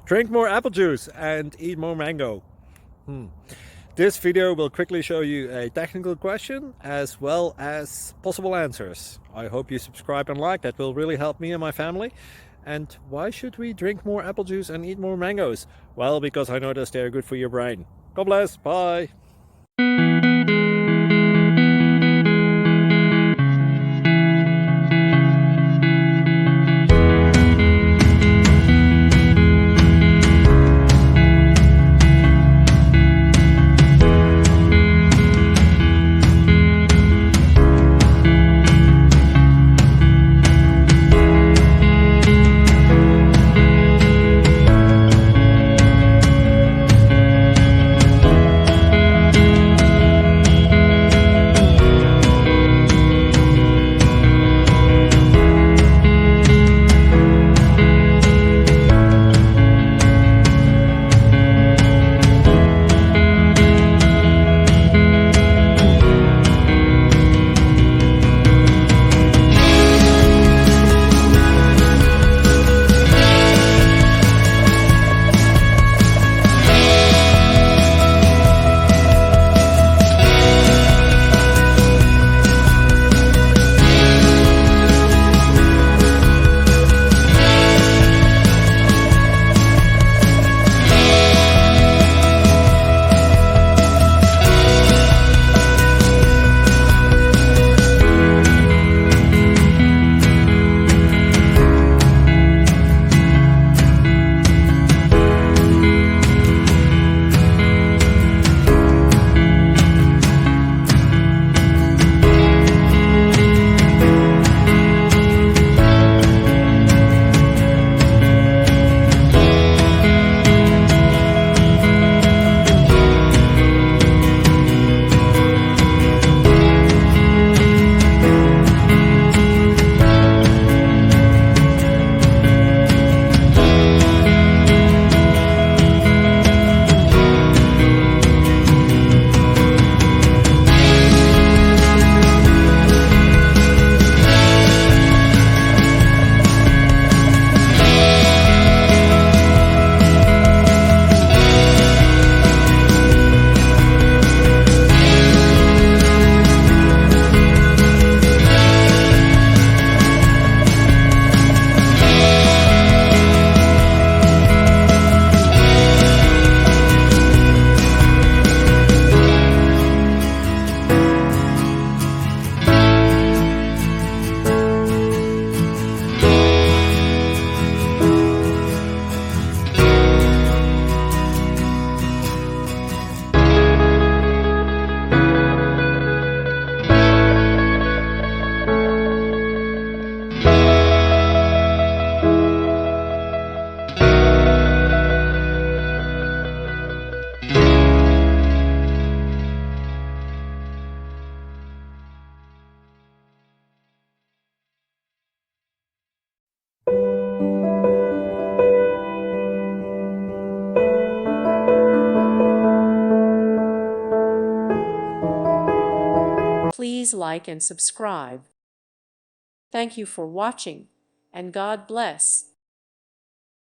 Drink more apple juice and eat more mango. This video will quickly show you a technical question as well as possible answers. I hope you subscribe and like, that will really help me and my family. And why should we drink more apple juice and eat more mangoes? Well, because I noticed they're good for your brain. God bless, bye! Please like and subscribe. Thank you for watching, and God bless.